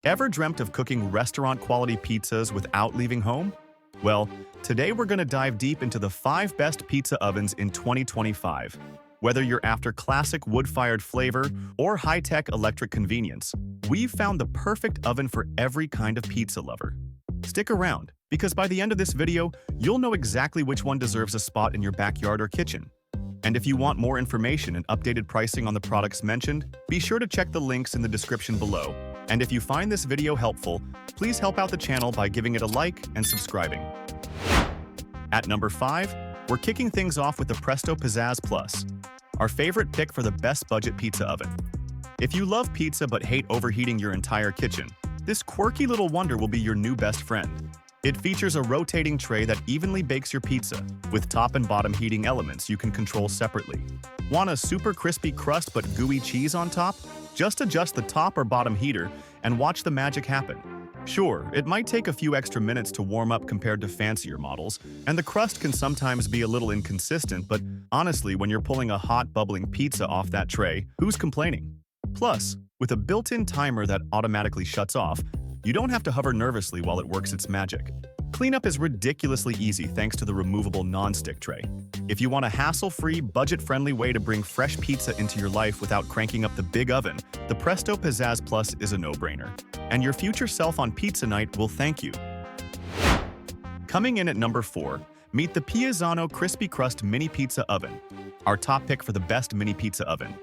Ever dreamt of cooking restaurant-quality pizzas without leaving home? Well, today we're going to dive deep into the 5 best pizza ovens in 2025. Whether you're after classic wood-fired flavor or high-tech electric convenience, we've found the perfect oven for every kind of pizza lover. Stick around, because by the end of this video, you'll know exactly which one deserves a spot in your backyard or kitchen. And if you want more information and updated pricing on the products mentioned, be sure to check the links in the description below. And if you find this video helpful, please help out the channel by giving it a like and subscribing. At number 5, we're kicking things off with the Presto Pizzazz Plus, our favorite pick for the best budget pizza oven. If you love pizza but hate overheating your entire kitchen, this quirky little wonder will be your new best friend. It features a rotating tray that evenly bakes your pizza, with top and bottom heating elements you can control separately. Want a super crispy crust but gooey cheese on top? Just adjust the top or bottom heater and watch the magic happen. Sure, it might take a few extra minutes to warm up compared to fancier models, and the crust can sometimes be a little inconsistent, but honestly, when you're pulling a hot, bubbling pizza off that tray, who's complaining? Plus, with a built-in timer that automatically shuts off, you don't have to hover nervously while it works its magic. Cleanup is ridiculously easy thanks to the removable non-stick tray. If you want a hassle-free, budget-friendly way to bring fresh pizza into your life without cranking up the big oven, the Presto Pizzazz Plus is a no-brainer. And your future self on pizza night will thank you. Coming in at number 4, meet the Piazzano Crispy Crust Mini Pizza Oven, our top pick for the best mini pizza oven.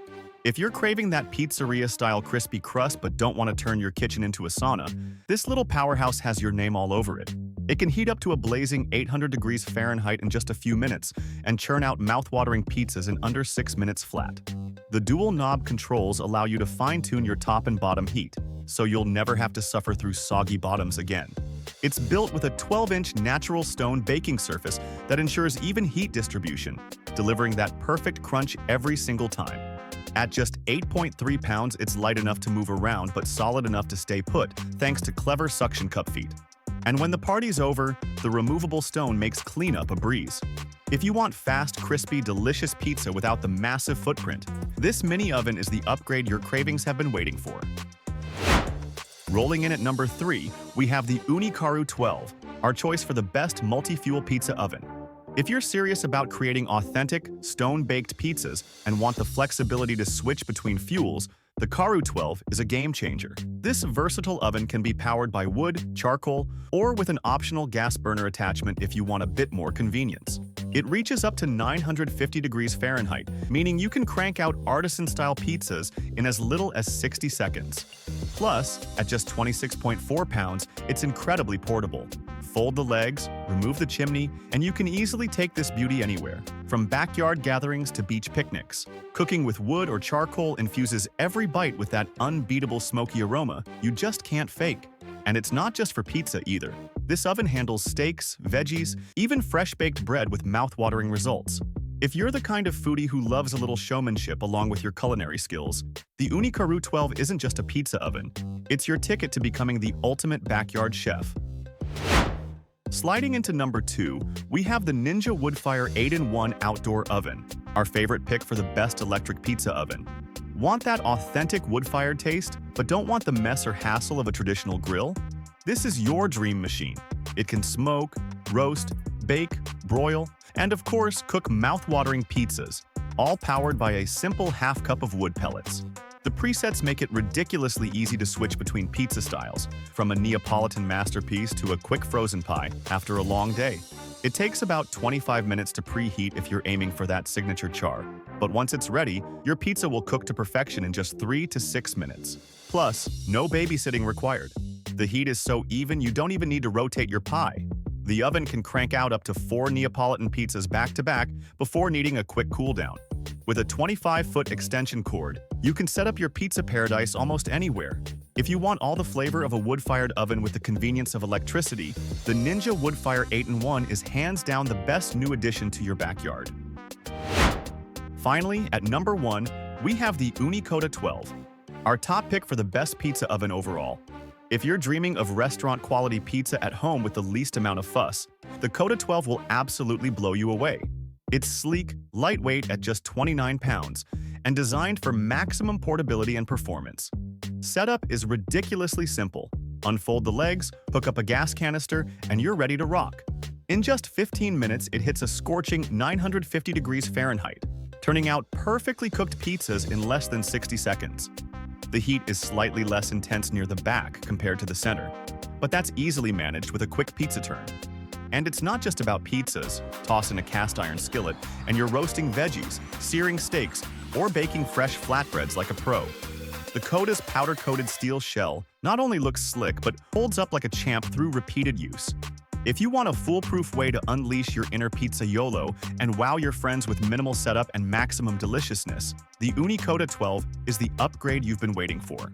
If you're craving that pizzeria-style crispy crust but don't want to turn your kitchen into a sauna, this little powerhouse has your name all over it. It can heat up to a blazing 800 degrees Fahrenheit in just a few minutes and churn out mouth-watering pizzas in under 6 minutes flat. The dual knob controls allow you to fine-tune your top and bottom heat, so you'll never have to suffer through soggy bottoms again. It's built with a 12-inch natural stone baking surface that ensures even heat distribution, delivering that perfect crunch every single time. At just 8.3 pounds, it's light enough to move around but solid enough to stay put thanks to clever suction cup feet. And when the party's over, the removable stone makes cleanup a breeze. If you want fast, crispy, delicious pizza without the massive footprint, this mini oven is the upgrade your cravings have been waiting for. Rolling in at number 3, we have the Ooni 12, our choice for the best multi-fuel pizza oven. If you're serious about creating authentic, stone-baked pizzas and want the flexibility to switch between fuels, the 12 is a game-changer. This versatile oven can be powered by wood, charcoal, or with an optional gas burner attachment if you want a bit more convenience. It reaches up to 950 degrees Fahrenheit, meaning you can crank out artisan-style pizzas in as little as 60 seconds. Plus, at just 26.4 pounds, it's incredibly portable. Fold the legs, remove the chimney, and you can easily take this beauty anywhere, from backyard gatherings to beach picnics. Cooking with wood or charcoal infuses every bite with that unbeatable smoky aroma you just can't fake. And it's not just for pizza either. This oven handles steaks, veggies, even fresh-baked bread with mouth-watering results. If you're the kind of foodie who loves a little showmanship along with your culinary skills, the Ooni 12 isn't just a pizza oven. It's your ticket to becoming the ultimate backyard chef. Sliding into number 2, we have the Ninja Woodfire 8-in-1 Outdoor Oven, our favorite pick for the best electric pizza oven. Want that authentic wood-fired taste, but don't want the mess or hassle of a traditional grill? This is your dream machine. It can smoke, roast, bake, broil, and of course, cook mouth-watering pizzas, all powered by a simple half cup of wood pellets. The presets make it ridiculously easy to switch between pizza styles, from a Neapolitan masterpiece to a quick frozen pie after a long day. It takes about 25 minutes to preheat if you're aiming for that signature char, but once it's ready, your pizza will cook to perfection in just 3 to 6 minutes. Plus, no babysitting required. The heat is so even you don't even need to rotate your pie. The oven can crank out up to 4 Neapolitan pizzas back-to-back before needing a quick cool-down. With a 25-foot extension cord, you can set up your pizza paradise almost anywhere. If you want all the flavor of a wood-fired oven with the convenience of electricity, the Ninja Woodfire 8-in-1 is hands down the best new addition to your backyard. Finally, at number 1, we have the Ooni 12, our top pick for the best pizza oven overall. If you're dreaming of restaurant-quality pizza at home with the least amount of fuss, the 12 will absolutely blow you away. It's sleek, lightweight at just 29 pounds, and designed for maximum portability and performance. Setup is ridiculously simple. Unfold the legs, hook up a gas canister, and you're ready to rock. In just 15 minutes, it hits a scorching 950 degrees Fahrenheit, turning out perfectly cooked pizzas in less than 60 seconds. The heat is slightly less intense near the back compared to the center, but that's easily managed with a quick pizza turn. And it's not just about pizzas. Toss in a cast iron skillet, and you're roasting veggies, searing steaks, or baking fresh flatbreads like a pro. The Coda's powder-coated steel shell not only looks slick, but holds up like a champ through repeated use. If you want a foolproof way to unleash your inner pizza YOLO and wow your friends with minimal setup and maximum deliciousness, the Ooni Coda 12 is the upgrade you've been waiting for.